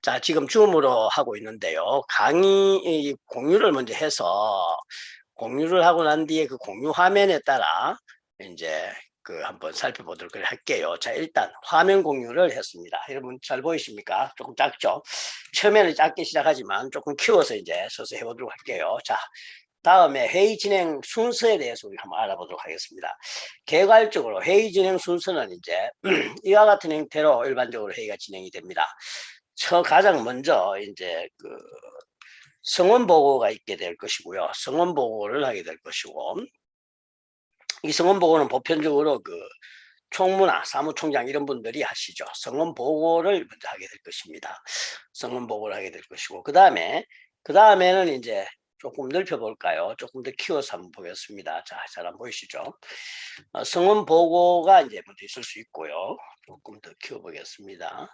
자, 지금 줌으로 하고 있는데요. 강의 공유를 먼저 해서 공유를 하고 난 뒤에 그 공유 화면에 따라 이제 한번 살펴보도록 할게요. 자, 일단 화면 공유를 했습니다. 여러분 잘 보이십니까? 조금 작죠? 처음에는 작게 시작하지만 조금 키워서 이제 서서 해보도록 할게요. 자, 다음에 회의 진행 순서에 대해서 우리 한번 알아보도록 하겠습니다. 개괄적으로 회의 진행 순서는 이제 이와 같은 형태로 일반적으로 회의가 진행이 됩니다. 가장 먼저 이제 성원 보고가 있게 될 것이고요. 성원 보고를 하게 될 것이고, 이 성원 보고는 보편적으로 총무나 사무총장 이런 분들이 하시죠. 성원 보고를 먼저 하게 될 것입니다. 성원 보고를 하게 될 것이고, 그 다음에는 이제 조금 넓혀볼까요? 조금 더 키워서 한번 보겠습니다. 자, 잘 안 보이시죠? 성원 보고가 이제 먼저 있을 수 있고요. 조금 더 키워보겠습니다.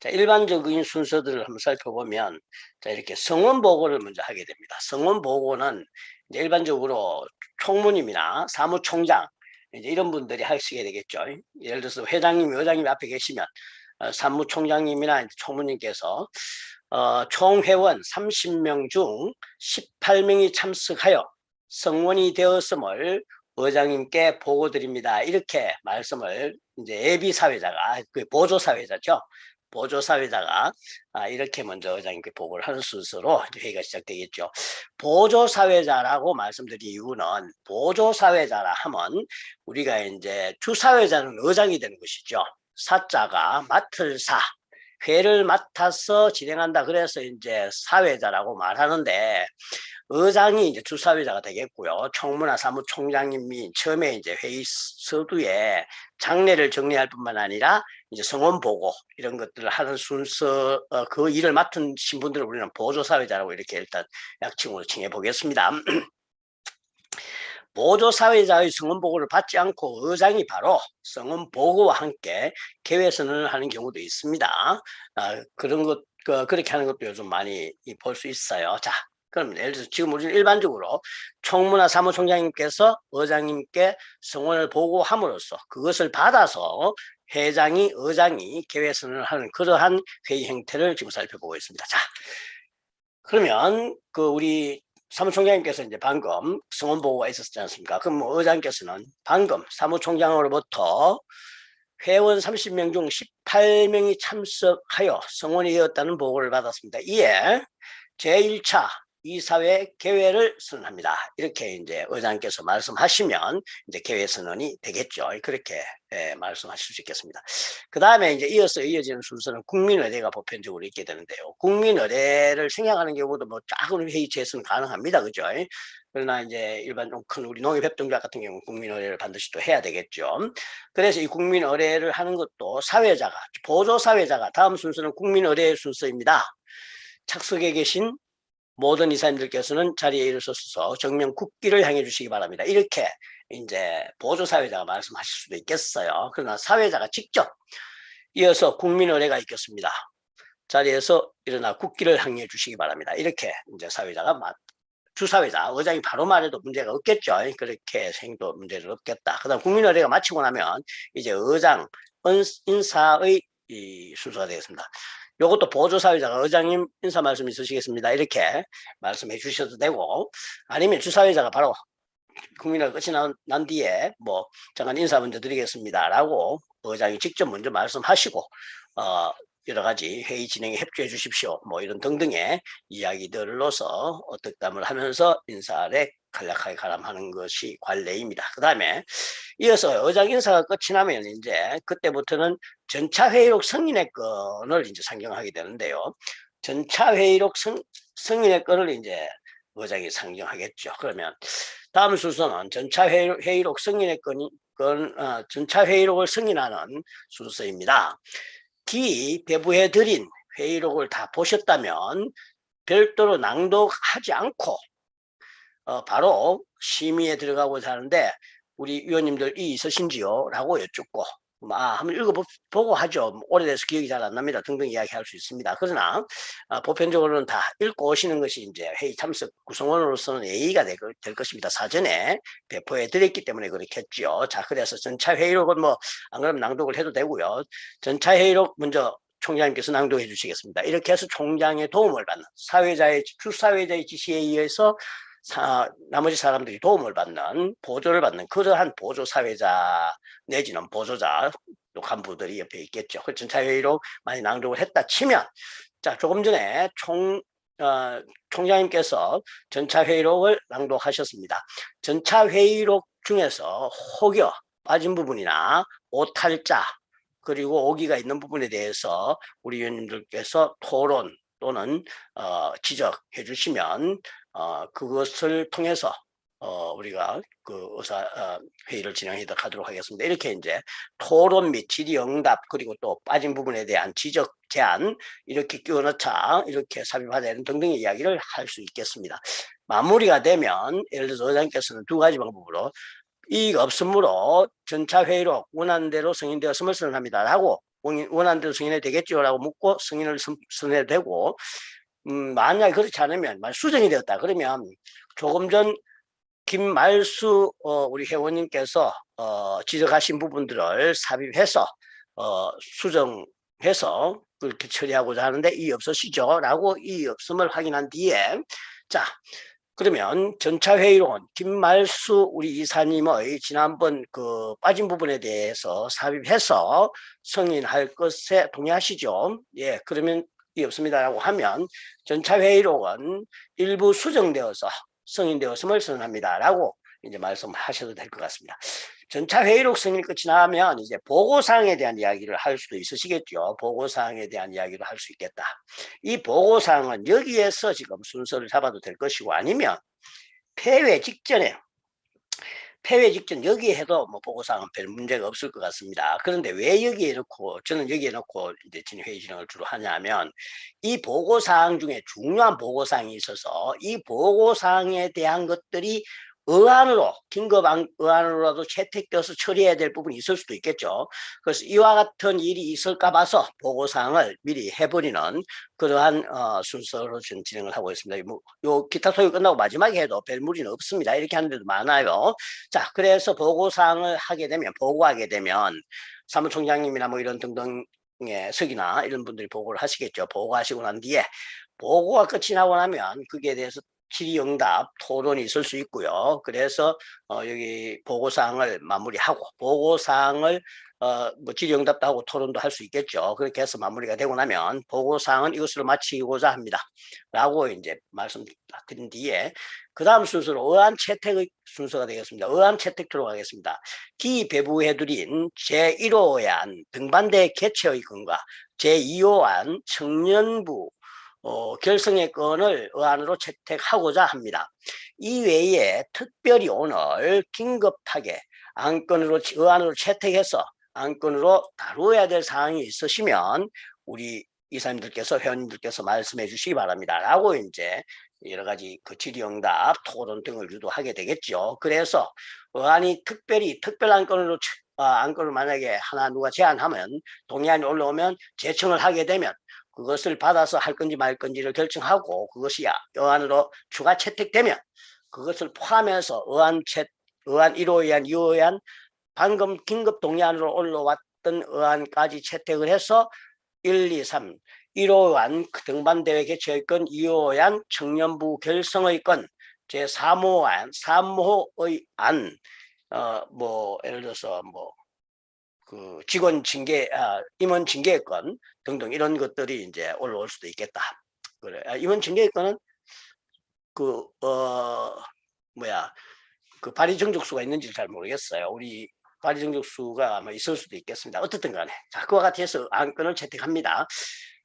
자, 일반적인 순서들을 한번 살펴보면, 자, 이렇게 성원 보고를 먼저 하게 됩니다. 성원 보고는 이제 일반적으로 총무님이나 사무총장, 이제 이런 분들이 하시게 되겠죠. 예를 들어서 회장님이, 의장님이 앞에 계시면, 사무총장님이나 총무님께서, 총회원 30명 중 18명이 참석하여 성원이 되었음을 의장님께 보고드립니다. 이렇게 말씀을 이제 예비 사회자가, 보조 사회자죠. 보조 사회자가 이렇게 먼저 의장님께 보고를 하는 순서로 회의가 시작되겠죠. 보조 사회자라고 말씀드린 이유는 보조 사회자라 하면 우리가 이제 주 사회자는 의장이 되는 것이죠. 사자가 맡을 사, 회를 맡아서 진행한다. 그래서 이제 사회자라고 말하는데 의장이 이제 주사회자가 되겠고요. 총무나 사무총장님이 처음에 이제 회의 서두에 장례를 정리할 뿐만 아니라 이제 성원 보고 이런 것들을 하는 순서, 그 일을 맡은 신분들을 우리는 보조사회자라고 이렇게 일단 약칭으로 칭해 보겠습니다. 보조사회자의 성원보고를 받지 않고 의장이 바로 성원보고와 함께 개회선언을 하는 경우도 있습니다. 그런 것, 그렇게 하는 것도 요즘 많이 볼 수 있어요. 자, 그럼 예를 들어서 지금 우리는 일반적으로 총무나 사무총장님께서 의장님께 성원을 보고함으로써 그것을 받아서 회장이, 의장이 개회선언을 하는 그러한 회의 형태를 지금 살펴보고 있습니다. 자, 그러면 우리 사무총장님께서 이제 방금 성원 보고가 있었지 않습니까? 그럼 의장께서는 방금 사무총장으로부터 회원 30명 중 18명이 참석하여 성원이 되었다는 보고를 받았습니다. 이에 제1차 이사회 개회를 선언합니다. 이렇게 이제 의장께서 말씀하시면 이제 개회 선언이 되겠죠. 그렇게 말씀하실 수 있겠습니다. 그 다음에 이제 이어지는 순서는 국민의례가 보편적으로 있게 되는데요. 국민의례를 생각하는 경우도 뭐 작은 회의체에서는 가능합니다. 그죠? 그러나 이제 일반 큰 우리 농협협동조합 같은 경우 국민의례를 반드시 또 해야 되겠죠. 그래서 이 국민의례를 하는 것도 사회자가, 보조사회자가, 다음 순서는 국민의례 순서입니다. 착석에 계신 모든 이사님들께서는 자리에 일어서서 정면 국기를 향해 주시기 바랍니다. 이렇게 이제 보조사회자가 말씀하실 수도 있겠어요. 그러나 사회자가 직접 이어서 국민의례가 있겠습니다. 자리에서 일어나 국기를 향해 주시기 바랍니다. 이렇게 이제 사회자가 주사회자, 의장이 바로 말해도 문제가 없겠죠. 그렇게 생도 문제는 없겠다. 그 다음 국민의례가 마치고 나면 이제 의장 인사의 순서가 되겠습니다. 요것도 보조사회자가 의장님 인사 말씀 있으시겠습니다. 이렇게 말씀해 주셔도 되고, 아니면 주사회자가 바로 국민을 끝이 난 뒤에 잠깐 인사 먼저 드리겠습니다 라고 의장이 직접 먼저 말씀하시고 여러 가지 회의 진행에 협조해 주십시오. 이런 등등의 이야기들로서 덕담을 하면서 인사를 간략하게 가람하는 것이 관례입니다. 그 다음에 이어서 의장 인사가 끝이 나면 이제 그때부터는 전차 회의록 승인의 건을 이제 상정하게 되는데요. 전차 회의록 승인의 건을 이제 의장이 상정하겠죠. 그러면 다음 순서는 전차 회의록 승인의 전차 회의록을 승인하는 순서입니다. 배부해 드린 회의록을 다 보셨다면 별도로 낭독하지 않고 바로 심의에 들어가고자 하는데 우리 위원님들이 있으신지요? 라고 여쭙고 한번 읽어보고 하죠. 오래돼서 기억이 잘 안 납니다. 등등 이야기할 수 있습니다. 그러나 보편적으로는 다 읽고 오시는 것이 이제 회의 참석 구성원으로서는 예의가 될 것입니다. 사전에 배포해 드렸기 때문에 그렇겠죠. 자, 그래서 전차 회의록은 안 그러면 낭독을 해도 되고요. 전차 회의록 먼저 총장님께서 낭독해 주시겠습니다. 이렇게 해서 총장의 도움을 받는 주사회자의 지시에 의해서 나머지 사람들이 도움을 받는 보조를 받는 그러한 보조사회자 내지는 보조자 간부들이 옆에 있겠죠. 전차회의록 많이 낭독을 했다 치면 자 조금 전에 총장님께서 전차회의록을 낭독하셨습니다. 전차회의록 중에서 혹여 빠진 부분이나 오탈자 그리고 오기가 있는 부분에 대해서 우리 위원님들께서 토론 또는 지적해 주시면 그것을 통해서 우리가 그 회의를 진행하도록 하겠습니다. 이렇게 이제 토론 및 질의응답 그리고 또 빠진 부분에 대한 지적 제안 이렇게 끼워넣자 이렇게 삽입하자 이런 등등의 이야기를 할 수 있겠습니다. 마무리가 되면 예를 들어서 의장님께서는 두 가지 방법으로 이익 없으므로 전차회의록 원하는 승인되었음을 선언합니다 라고 원하는 대로 승인이 되겠죠 라고 묻고 승인을 선언해도 되고 만약에 그렇지 않으면 수정이 되었다 그러면 조금 전 김말수 우리 회원님께서 지적하신 부분들을 삽입해서 수정해서 그렇게 처리하고자 하는데 이의 없으시죠? 라고 이의 없음을 확인한 뒤에 자 그러면 전차회의록은 김말수 우리 이사님의 지난번 그 빠진 부분에 대해서 삽입해서 승인할 것에 동의하시죠? 예, 그러면 이의 없습니다라고 하면 전차회의록은 일부 수정되어서 승인되었음을 선언합니다라고 이제 말씀하셔도 될 것 같습니다. 전차회의록 승인 끝이 나면 이제 보고사항에 대한 이야기를 할 수도 있으시겠죠. 보고사항에 대한 이야기도 할 수 있겠다. 이 보고사항은 여기에서 지금 순서를 잡아도 될 것이고 아니면 폐회 직전 여기에 해도 뭐 보고사항은 별 문제가 없을 것 같습니다. 그런데 왜 여기에 넣고 저는 여기에 넣고 이제 회의 진행을 주로 하냐면 이 보고사항 중에 중요한 보고사항이 있어서 이 보고사항에 대한 것들이 의안으로 긴급 의안으로라도 채택되어서 처리해야 될 부분이 있을 수도 있겠죠. 그래서 이와 같은 일이 있을까 봐서 보고사항을 미리 해버리는 그러한 순서로 지금 진행을 하고 있습니다. 요 기타 소요 끝나고 마지막에 해도 별 무리는 없습니다. 이렇게 하는 데도 많아요. 자, 그래서 보고사항을 보고하게 되면 사무총장님이나 뭐 이런 등등의 석이나 이런 분들이 보고를 하시겠죠. 보고하시고 난 뒤에 보고가 끝이 나고 나면 거기에 대해서 질의응답 토론이 있을 수 있고요. 그래서 여기 보고사항을 마무리하고 보고사항을 뭐 질의응답도 하고 토론도 할 수 있겠죠. 그렇게 해서 마무리가 되고 나면 보고사항은 이것으로 마치고자 합니다 라고 이제 말씀드린 뒤에 그 다음 순서로 의안 채택의 순서가 되겠습니다. 의안 채택 들어가겠습니다. 기배부해드린 제1호안 등반대 개최의 근거 제2호안 청년부 결성의 건을 의안으로 채택하고자 합니다. 이외에 특별히 오늘 긴급하게 의안으로 채택해서 안건으로 다루어야 될 사항이 있으시면 우리 이사님들께서 회원님들께서 말씀해 주시기 바랍니다. 라고 이제 여러 가지 그 질의응답, 토론 등을 유도하게 되겠죠. 그래서 의안이 특별 안건을 만약에 하나 누가 제안하면 동의안이 올라오면 제청을 하게 되면 그것을 받아서 할 건지 말 건지를 결정하고 그것이 의안으로 추가 채택되면 그것을 포함해서 의안 1호의안, 2호의안 방금 긴급 동의안으로 올라왔던 의안까지 채택을 해서 1, 2, 3 1호의안 등반대회 개최의 건, 2호의안 청년부 결성의 건, 제3호의안 3호의 안 뭐 예를 들어서 뭐 그 직원 징계, 임원 징계의 건 등등 이런 것들이 이제 올라올 수도 있겠다. 그래. 임원 징계의 건은 그 발의 정족수가 있는지 잘 모르겠어요. 우리 발의 정족수가 아마 있을 수도 있겠습니다. 어쨌든 간에 자, 그와 같이 해서 안건을 채택합니다.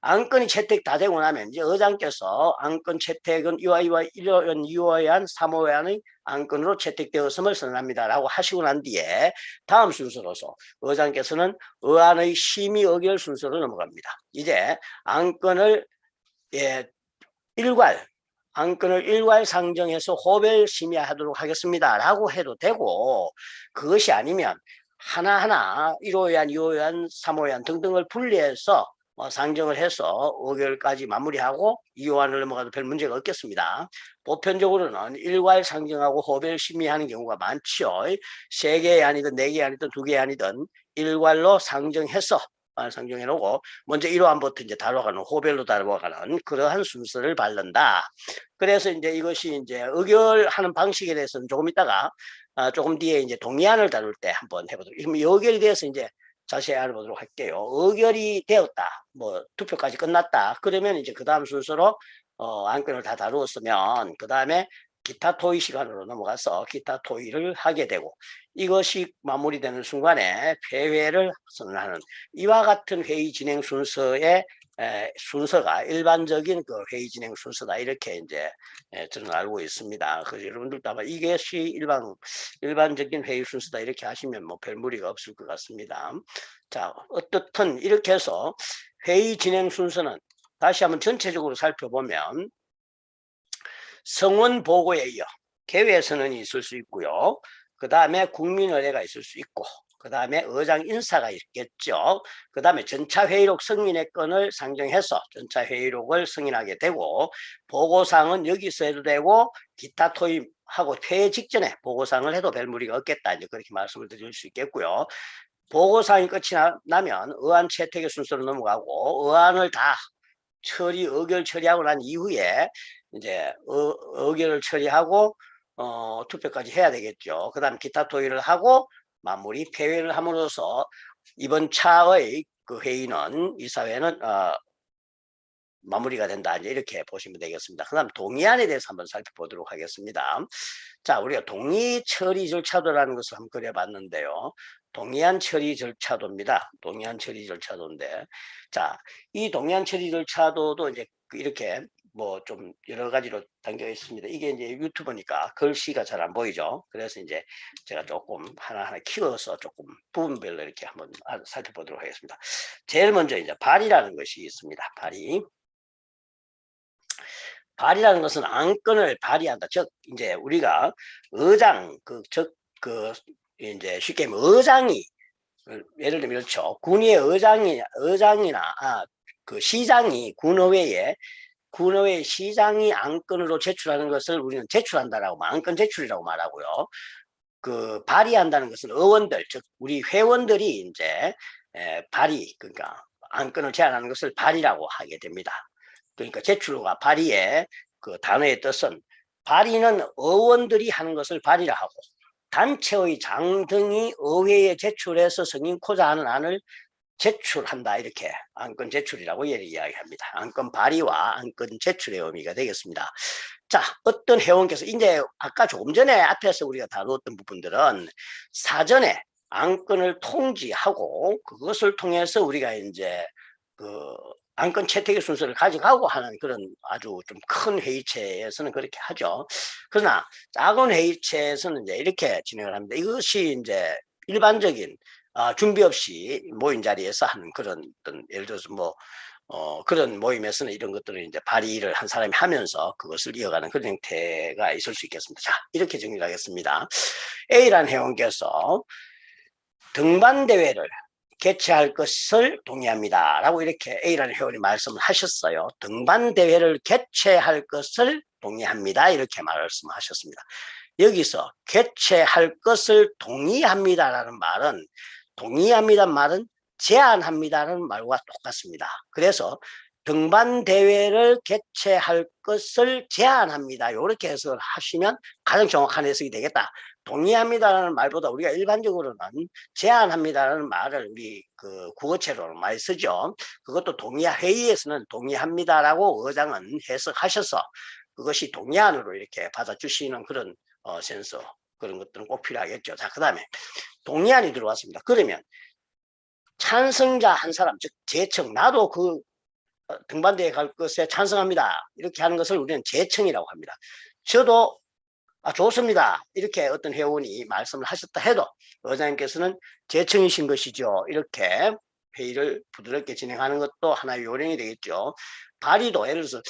안건이 채택 다 되고 나면 이제 의장께서 안건 채택은 1호의안, 2호의안, 3호의안의 안건으로 채택되었음을 선언합니다 라고 하시고 난 뒤에 다음 순서로서 의장께서는 의안의 심의 의결 순서로 넘어갑니다. 이제 안건을 일괄 상정해서 호별 심의하도록 하겠습니다 라고 해도 되고 그것이 아니면 하나하나 1호의안, 2호의안, 3호의안 등등을 분리해서 상정을 해서 의결까지 마무리하고 2호안을 넘어가도 별 문제가 없겠습니다. 보편적으로는 일괄 상정하고 호별 심의하는 경우가 많죠. 3개의 안이든 4개의 안이든 2개의 안이든 일괄로 상정해서 상정해 놓고 먼저 1호안부터 이제 다뤄가는 호별로 다뤄가는 그러한 순서를 밟는다. 그래서 이제 이것이 이제 의결하는 방식에 대해서는 조금 있다가 조금 뒤에 이제 동의안을 다룰 때 한번 해보도록. 그럼 의결에 대해서 이제 자세히 알아보도록 할게요. 의결이 되었다. 뭐 투표까지 끝났다. 그러면 이제 그 다음 순서로 안건을 다 다루었으면 그 다음에 기타 토의 시간으로 넘어가서 기타 토의를 하게 되고 이것이 마무리되는 순간에 폐회를 선언하는 이와 같은 회의 진행 순서의 순서가 일반적인 그 회의 진행 순서다 이렇게 이제 저는 알고 있습니다. 그래서 여러분들도 아마 이것이 일반적인 회의 순서다 이렇게 하시면 뭐 별 무리가 없을 것 같습니다. 자, 어떻든 이렇게 해서 회의 진행 순서는 다시 한번 전체적으로 살펴보면 성원 보고에 이어 개회 선언이 있을 수 있고요. 그 다음에 국민의례가 있을 수 있고 그 다음에 의장 인사가 있겠죠. 그 다음에 전차회의록 승인의 건을 상정해서 전차회의록을 승인하게 되고 보고사항은 여기서 해도 되고 기타 토의하고 폐회 직전에 보고사항을 해도 별 무리가 없겠다. 이제 그렇게 말씀을 드릴 수 있겠고요. 보고사항이 끝이 나면 의안 채택의 순서로 넘어가고 의안을 다 의결 처리하고 난 이후에 이제 의결을 처리하고 투표까지 해야 되겠죠. 그 다음 기타 토의를 하고 마무리 폐회를 함으로써 이번 차의 그 회의는 이사회는 마무리가 된다. 이제 이렇게 보시면 되겠습니다. 그 다음 동의안에 대해서 한번 살펴보도록 하겠습니다. 자, 우리가 동의 처리 절차도라는 것을 한번 그려봤는데요. 동의안 처리 절차도입니다. 동의안 처리 절차도인데, 자, 이 동의안 처리 절차도도 이제 이렇게 뭐 좀 여러 가지로 담겨 있습니다. 이게 이제 유튜브니까 글씨가 잘 안 보이죠. 그래서 이제 제가 조금 하나하나 키워서 조금 부분별로 이렇게 한번 살펴보도록 하겠습니다. 제일 먼저 이제 발의라는 것이 있습니다. 발의라는 것은 안건을 발의한다. 즉 이제 우리가 의장 이제 쉽게 말하면 의장이 예를 들면 그렇죠. 군의회 의장이나 그 시장이 군의회 시장이 안건으로 제출하는 것을 우리는 제출한다라고 안건 제출이라고 말하고요. 그 발의한다는 것은 의원들 즉 우리 회원들이 이제 발의 그러니까 안건을 제안하는 것을 발의라고 하게 됩니다. 그러니까 제출과 발의의 그 단어의 뜻은 발의는 의원들이 하는 것을 발의라 하고 단체의 장 등이 의회에 제출해서 승인코자 하는 안을 제출한다 이렇게 안건 제출이라고 이야기합니다. 안건 발의와 안건 제출의 의미가 되겠습니다. 자, 어떤 회원께서 이제 아까 조금 전에 앞에서 우리가 다루었던 부분들은 사전에 안건을 통지하고 그것을 통해서 우리가 이제 그 안건 채택의 순서를 가져가고 하는 그런 아주 좀 큰 회의체에서는 그렇게 하죠. 그러나 작은 회의체에서는 이제 이렇게 진행을 합니다. 이것이 이제 일반적인 준비 없이 모인 자리에서 하는 그런 어떤 예를 들어서 뭐 그런 모임에서는 이런 것들을 이제 발의를 한 사람이 하면서 그것을 이어가는 그런 형태가 있을 수 있겠습니다. 자, 이렇게 정리를 하겠습니다. A라는 회원께서 등반대회를 개최할 것을 동의합니다. 라고 이렇게 A라는 회원이 말씀을 하셨어요. 등반대회를 개최할 것을 동의합니다. 이렇게 말씀하셨습니다. 여기서 개최할 것을 동의합니다라는 말은 제안합니다라는 말과 똑같습니다. 그래서 등반대회를 개최할 것을 제안합니다. 이렇게 해석을 하시면 가장 정확한 해석이 되겠다. 동의합니다라는 말보다 우리가 일반적으로는 제안합니다라는 말을 우리 그 국어체로 많이 쓰죠. 그것도 회의에서는 동의합니다라고 의장은 해석하셔서 그것이 동의안으로 이렇게 받아주시는 그런 센서 그런 것들은 꼭 필요하겠죠. 자, 그 다음에 동의안이 들어왔습니다. 그러면 찬성자 한 사람, 즉 제청, 나도 그 등반대회 갈 것에 찬성합니다. 이렇게 하는 것을 우리는 제청이라고 합니다. 저도 좋습니다. 이렇게 어떤 회원이 말씀을 하셨다 해도 의장님께서는 제청이신 것이죠. 이렇게 회의를 부드럽게 진행하는 것도 하나의 요령이 되겠죠. 발의도 예를 들어서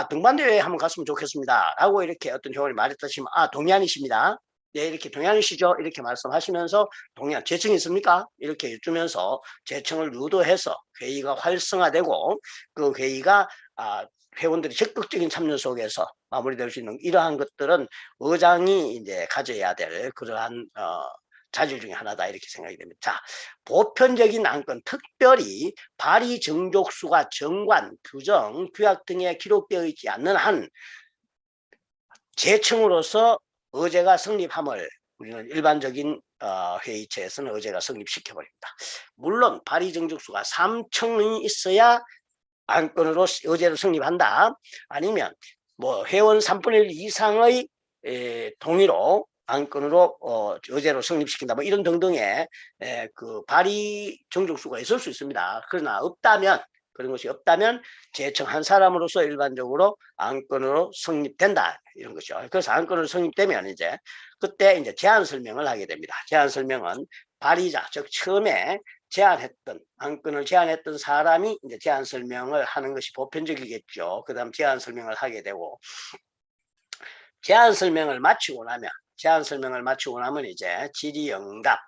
등반대회 한번 갔으면 좋겠습니다. 라고 이렇게 어떤 회원이 말했다시면 동의안이십니다. 네, 이렇게 동의안이시죠? 이렇게 말씀하시면서 동의안 제청이 있습니까? 이렇게 여쭈면서 제청을 유도해서 회의가 활성화되고 그 회의가 회원들이 적극적인 참여 속에서 마무리될 수 있는 이러한 것들은 의장이 이제 가져야 될 그러한 자질 중에 하나다 이렇게 생각이 됩니다. 자, 보편적인 안건, 특별히 발의 정족수가 정관, 규정, 규약 등에 기록되어 있지 않는 한 제청으로서 의제가 성립함을 우리는 일반적인 회의체에서는 의제가 성립시켜버립니다. 물론 발의 정족수가 3청이 있어야 안건으로 의제로 성립한다. 아니면 뭐 회원 3분의 1 이상의 동의로 안건으로 의제로 성립시킨다. 뭐 이런 등등의 그 발의 정족수가 있을 수 있습니다. 그러나 없다면 그런 것이 없다면 제청한 사람으로서 일반적으로 안건으로 성립된다 이런 것이죠. 그래서 안건으로 성립되면 이제 그때 이제 제안 설명을 하게 됩니다. 제안 설명은 발의자 즉 처음에 제안했던 안건을 제안했던 사람이 이제 제안 설명을 하는 것이 보편적이겠죠. 그다음 제안 설명을 하게 되고 제안 설명을 마치고 나면 이제 질의응답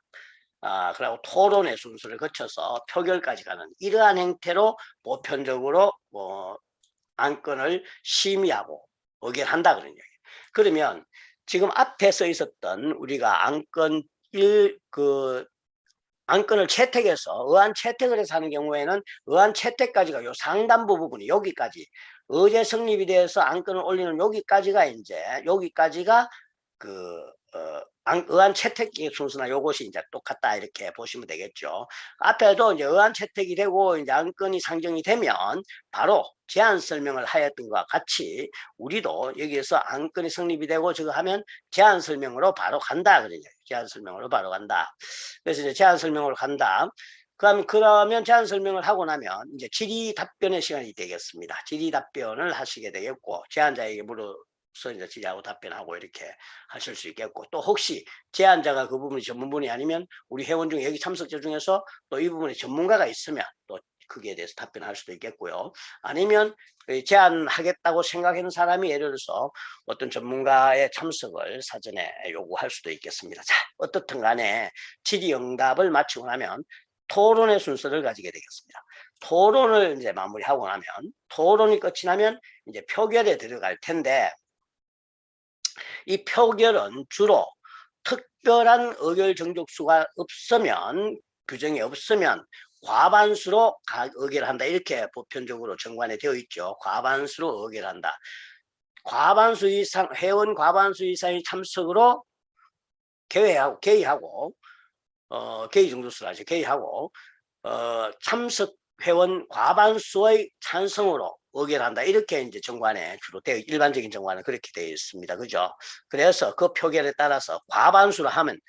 그리고 토론의 순서를 거쳐서 표결까지 가는 이러한 형태로 보편적으로 안건을 심의하고 의결한다 그런 얘기예요. 그러면 지금 앞에 써 있었던 우리가 안건을 채택해서 의안 채택을 해서 하는 경우에는 의안 채택까지가 요 상단부 부분이 여기까지 의제 성립이 돼서 안건을 올리는 여기까지가 의안 채택 순서나 요것이 이제 똑같다 이렇게 보시면 되겠죠. 앞에도 이제 의안 채택이 되고 이제 안건이 상정이 되면 바로 제안 설명을 하였던 것과 같이 우리도 여기에서 안건이 성립이 되고 저거 하면 제안 설명으로 바로 간다 그러죠. 제안 설명으로 바로 간다. 그래서 이제 제안 설명으로 간다. 그러면 제안 설명을 하고 나면 이제 질의 답변의 시간이 되겠습니다. 질의 답변을 하시게 되겠고 제안자에게 물어서 이제 질의하고 답변하고 이렇게 하실 수 있겠고 또 혹시 제안자가 그 부분이 전문분이 아니면 우리 회원 중에 여기 참석자 중에서 또 이 부분에 전문가가 있으면 또 거기에 대해서 답변할 수도 있겠고요. 아니면 제안하겠다고 생각하는 사람이 예를 들어서 어떤 전문가의 참석을 사전에 요구할 수도 있겠습니다. 자, 어떻든 간에 질의응답을 마치고 나면 토론의 순서를 가지게 되겠습니다. 토론을 이제 마무리하고 나면 토론이 끝이 나면 이제 표결에 들어갈 텐데 이 표결은 주로 특별한 의결 정족수가 없으면 규정이 없으면 과반수로 의결한다 이렇게 보편적으로 정관에 되어 있죠. 과반수로 의결한다. 과반수 이상 회원 과반수 이상의 참석으로 개의하고 개의 정족수를 하죠. 개의하고 참석 회원 과반수의 찬성으로 의결한다. 이렇게 이제 정관에 주로 일반적인 정관은 그렇게 되어 있습니다. 그죠? 그래서 그 표결에 따라서 과반수로 하면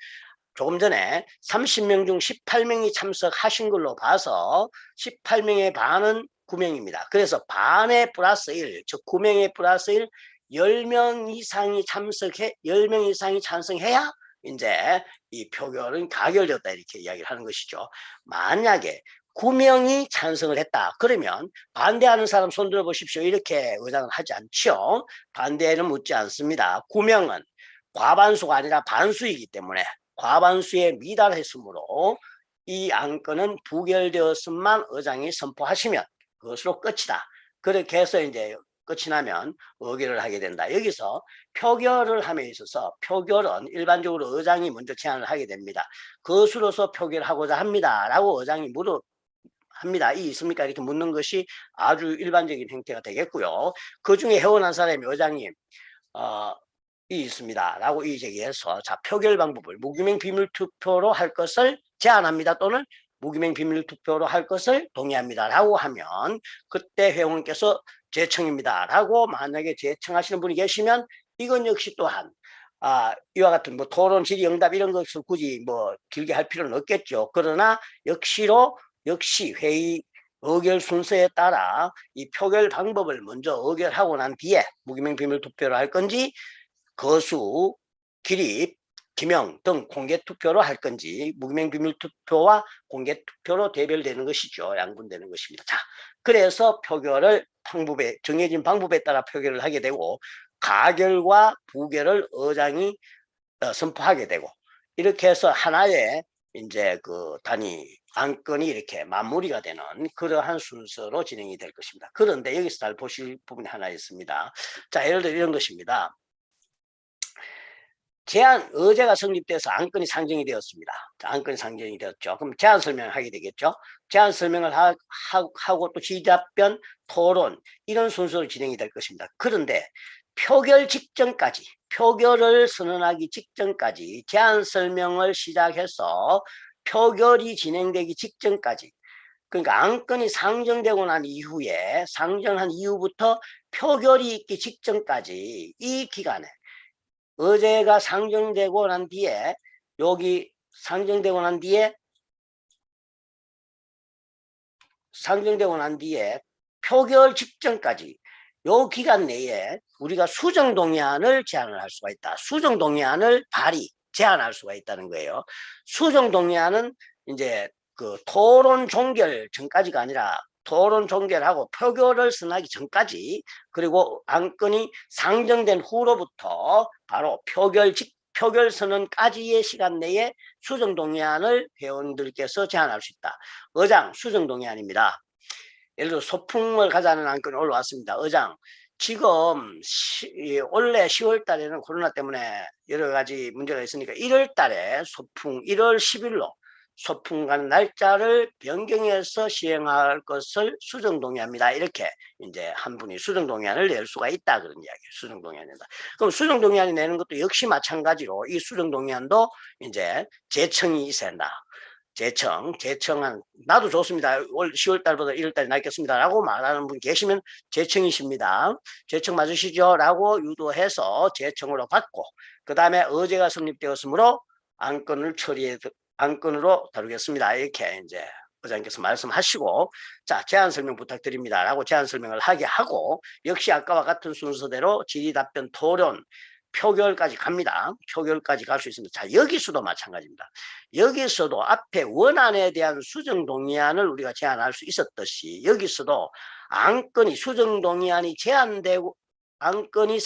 조금 전에 30명 중 18명이 참석하신 걸로 봐서 18명의 반은 9명입니다. 그래서 반의 플러스 1, 즉 9명의 플러스 1, 10명 이상이 10명 이상이 찬성해야 이제 이 표결은 가결되었다 이렇게 이야기를 하는 것이죠. 만약에 9명이 찬성을 했다. 그러면 반대하는 사람 손 들어보십시오. 이렇게 의장은 하지 않죠. 반대는 묻지 않습니다. 9명은 과반수가 아니라 반수이기 때문에 과반수에 미달했으므로 이 안건은 부결되었음만 의장이 선포하시면 그것으로 끝이다. 그렇게 해서 이제 끝이 나면 의결을 하게 된다. 여기서 표결을 함에 있어서 표결은 일반적으로 의장이 먼저 제안을 하게 됩니다. 그것으로서 표결하고자 합니다. 라고 의장이 합니다. 이 있습니까? 이렇게 묻는 것이 아주 일반적인 형태가 되겠고요. 그 중에 회원한 사람이 의장님 이 있습니다. 라고 이제기해서 자 표결 방법을 무기명 비밀투표로 할 것을 제안합니다. 또는 무기명 비밀투표로 할 것을 동의합니다. 라고 하면 그때 회원께서 제청입니다. 라고 만약에 제청하시는 분이 계시면 이건 역시 또한 이와 같은 뭐 토론, 질의, 응답 이런 것을 굳이 뭐 길게 할 필요는 없겠죠. 그러나 역시 회의 의결 순서에 따라 이 표결 방법을 먼저 의결하고 난 뒤에 무기명 비밀투표로 할 건지 거수, 기립, 기명 등 공개투표로 할 건지 무기명 비밀투표와 공개투표로 대별되는 것이죠. 양분되는 것입니다. 자, 그래서 표결을 정해진 방법에 따라 표결을 하게 되고 가결과 부결을 의장이 선포하게 되고 이렇게 해서 하나의 이제 그 단위 안건이 이렇게 마무리가 되는 그러한 순서로 진행이 될 것입니다. 그런데 여기서 잘 보실 부분이 하나 있습니다. 자, 예를 들어 이런 것입니다. 의제가 성립돼서 안건이 상정이 되었습니다. 안건이 상정이 되었죠. 그럼 제안 설명을 하게 되겠죠. 제안 설명을 하고 또 질의답변, 토론 이런 순서로 진행이 될 것입니다. 그런데 표결 직전까지, 표결을 선언하기 직전까지 제안 설명을 시작해서 표결이 진행되기 직전까지, 그러니까 안건이 상정되고 난 이후에, 상정한 이후부터 표결이 있기 직전까지 이 기간에 의제가 상정되고 난 뒤에, 여기 상정되고 난 뒤에 표결 직전까지 요 기간 내에 우리가 수정동의안을 제안을 할 수가 있다. 수정동의안을 제안할 수가 있다는 거예요. 수정동의안은 이제 그 토론 종결 전까지가 아니라 토론 종결하고 표결을 선하기 전까지, 그리고 안건이 상정된 후로부터 바로 표결 선언까지의 시간 내에 수정동의안을 회원들께서 제안할 수 있다. 의장 수정동의안입니다. 예를 들어 소풍을 가자는 안건이 올라왔습니다. 의장, 지금 원래 10월 달에는 코로나 때문에 여러 가지 문제가 있으니까 1월 달에 소풍, 1월 10일로 소풍 가는 날짜를 변경해서 시행할 것을 수정동의합니다. 이렇게 이제 한 분이 수정동의안을 낼 수가 있다, 그런 이야기예요. 수정동의안이다. 그럼 수정동의안이 내는 것도 역시 마찬가지로 이 수정동의안도 이제 제청이 있어야 한다. 제청한, 나도 좋습니다. 올 10월 달보다 1월 달에 낫겠습니다 라고 말하는 분 계시면 제청이십니다. 제청 맞으시죠? 라고 유도해서 제청으로 받고, 그 다음에 의제가 성립되었으므로 안건으로 다루겠습니다. 이렇게 이제 의장님께서 말씀하시고, 자, 제안 설명 부탁드립니다 라고 제안 설명을 하게 하고, 역시 아까와 같은 순서대로 질의 답변 토론 표결까지 갑니다. 표결까지 갈 수 있습니다. 자, 여기서도 마찬가지입니다. 여기서도 앞에 원안에 대한 수정동의안을 우리가 제안할 수 있었듯이, 여기서도 안건이 수정동의안이 제안되고 안건이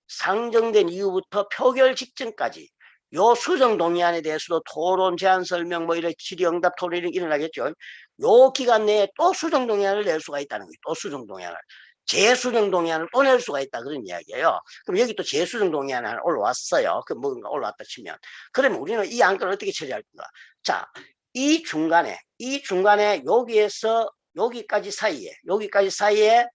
상정된 이후부터 표결 직전까지 요 수정동의안에 대해서도 토론, 제안 설명, 뭐 이런 질의응답 토론이 일어나겠죠. 요 기간 내에 또 수정동의안을 낼 수가 있다는 거예요. 또 수정동의안을. 재수정동의안을 또 낼 수가 있다, 그런 이야기예요. 그럼 여기 또 재수정동의안이 하나 올라왔어요. 그 뭔가 올라왔다 치면, 그러면 우리는 이 안건을 어떻게 처리할 건가? 자, 이 중간에 여기에서 여기까지 사이에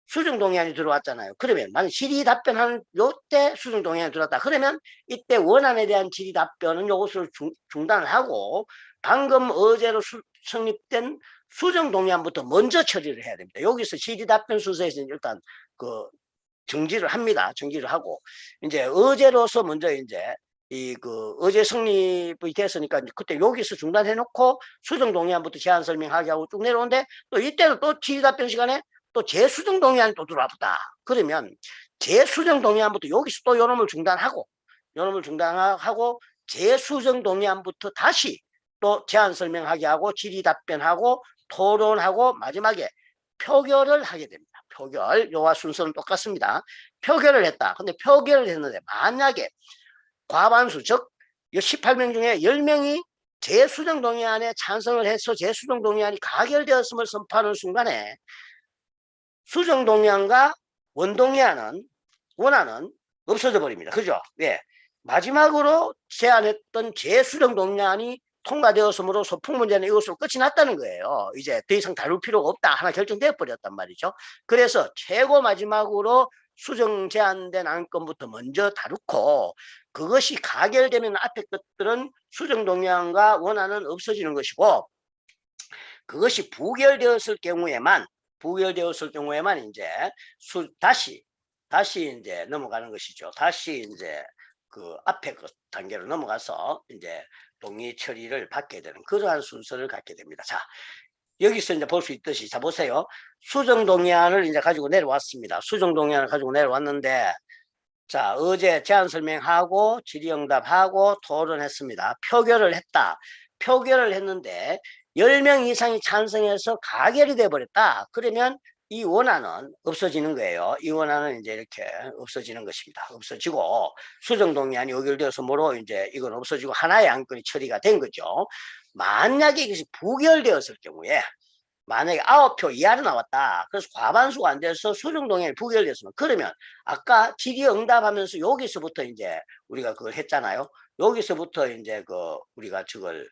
수정동의안이 들어왔잖아요. 그러면 만약 질의 답변하는 요때 수정동의안이 들어왔다. 그러면 이때 원안에 대한 질의 답변은 요것을 중단을 하고, 방금 어제로 성립된 수정동의안부터 먼저 처리를 해야 됩니다. 여기서 질의 답변 순서에서 일단 그 정지를 합니다. 정지를 하고, 이제 어제로서 먼저 이제 어제 성립이 됐으니까 그때 여기서 중단해 놓고 수정동의안부터 제안 설명하게 하고 쭉 내려오는데, 또 이때도 또 질의 답변 시간에 또 재수정동의안이 또 들어왔다. 그러면 재수정동의안부터 여기서 또 요놈을 중단하고 재수정동의안부터 다시 또 제안 설명하게 하고 질의 답변하고 토론하고 마지막에 표결을 하게 됩니다. 표결, 요와 순서는 똑같습니다. 표결을 했다. 근데 표결을 했는데 만약에 과반수, 즉 18명 중에 10명이 재수정동의안에 찬성을 해서 재수정동의안이 가결되었음을 선포하는 순간에 수정동의안과 원안은 없어져 버립니다. 그죠? 예. 마지막으로 제안했던 재수정동의안이 통과되었으므로 소풍 문제는 이것으로 끝이 났다는 거예요. 이제 더 이상 다룰 필요가 없다, 하나 결정되어 버렸단 말이죠. 그래서 최고 마지막으로 수정 제안된 안건부터 먼저 다루고, 그것이 가결되면 앞에 것들은 수정동의안과 원안은 없어지는 것이고, 그것이 부결되었을 경우에만 이제 다시 이제 넘어가는 것이죠. 다시 이제 그 앞에 그 단계로 넘어가서 이제 동의 처리를 받게 되는 그러한 순서를 갖게 됩니다. 자, 여기서 이제 볼 수 있듯이, 자 보세요. 수정동의안을 이제 가지고 내려왔습니다. 수정동의안을 가지고 내려왔는데, 자, 어제 제안 설명하고 질의응답하고 토론했습니다. 표결을 했다. 표결을 했는데 10명 이상이 찬성해서 가결이 돼 버렸다. 그러면 이 원안은 없어지는 거예요. 이 원안은 이제 이렇게 없어지는 것입니다. 없어지고, 수정동의안이 의결되어서 뭐로 이제 이건 없어지고 하나의 안건이 처리가 된 거죠. 만약에 이것이 부결되었을 경우에, 만약에 9표 이하로 나왔다. 그래서 과반수가 안 돼서 수정동의안이 부결됐으면, 그러면 아까 질의 응답하면서 여기서부터 이제 우리가 그걸 했잖아요. 여기서부터 이제 우리가 저걸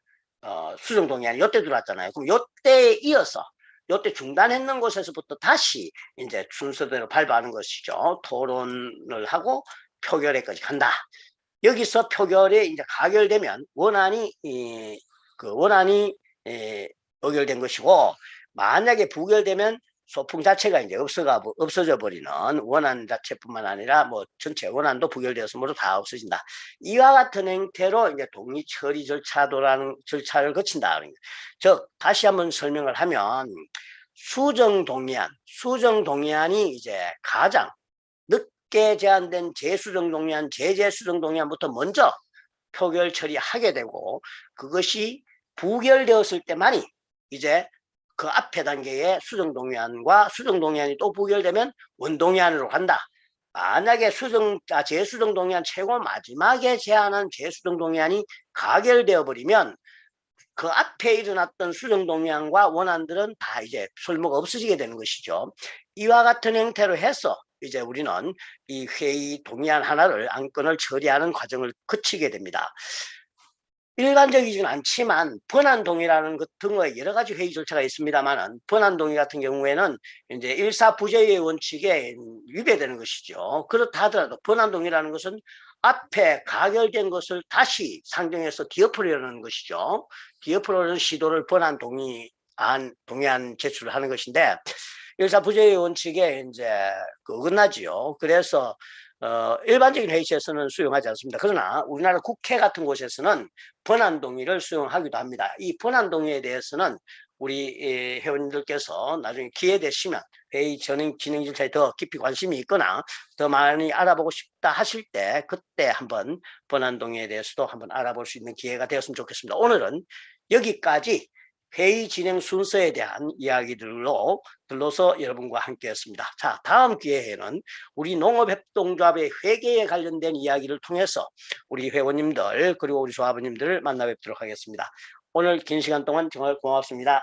수정동의안이 요때 들어왔잖아요. 그럼 요때에 이어서 요때 중단했는 곳에서부터 다시 이제 순서대로 발표하는 것이죠. 토론을 하고 표결에까지 간다. 여기서 표결이 이제 가결되면 원안이 의결된 것이고, 만약에 부결되면 소풍 자체가 이제 없어져 버리는, 원안 자체뿐만 아니라 뭐 전체 원안도 부결되어서 모두 다 없어진다. 이와 같은 형태로 이제 동의 처리 절차를 거친다. 즉 다시 한번 설명을 하면, 수정동의안이 이제 가장 늦게 제안된 재수정동의안, 제재수정동의안부터 먼저 표결 처리하게 되고, 그것이 부결되었을 때만이 이제 그 앞에 단계의 수정동의안이 또 부결되면 원동의안으로 간다. 만약에 재수정동의안 최고 마지막에 제안한 재수정동의안이 가결되어 버리면 그 앞에 일어났던 수정동의안과 원안들은 다 이제 쓸모가 없어지게 되는 것이죠. 이와 같은 형태로 해서 이제 우리는 이 회의 동의안 하나를 안건을 처리하는 과정을 거치게 됩니다. 일반적이지는 않지만 번안동의라는 것 등의 여러 가지 회의 절차가 있습니다만은, 번안동의 같은 경우에는 이제 일사부재의 원칙에 위배되는 것이죠. 그렇다 하더라도 번안동의라는 것은 앞에 가결된 것을 다시 상정해서 뒤엎으려는 것이죠. 뒤엎으려는 시도를 동의안 제출을 하는 것인데, 일사부재의 원칙에 이제 어긋나지요. 그래서 일반적인 회의체에서는 수용하지 않습니다. 그러나 우리나라 국회 같은 곳에서는 번안동의를 수용하기도 합니다. 이 번안동의에 대해서는 우리 회원님들께서 나중에 기회 되시면 회의 진행 절차에 더 깊이 관심이 있거나 더 많이 알아보고 싶다 하실 때, 그때 한번 번안동의에 대해서도 한번 알아볼 수 있는 기회가 되었으면 좋겠습니다. 오늘은 여기까지 회의 진행 순서에 대한 이야기들로서 여러분과 함께 했습니다. 자, 다음 기회에는 우리 농업협동조합의 회계에 관련된 이야기를 통해서 우리 회원님들 그리고 우리 조합원님들을 만나 뵙도록 하겠습니다. 오늘 긴 시간 동안 정말 고맙습니다.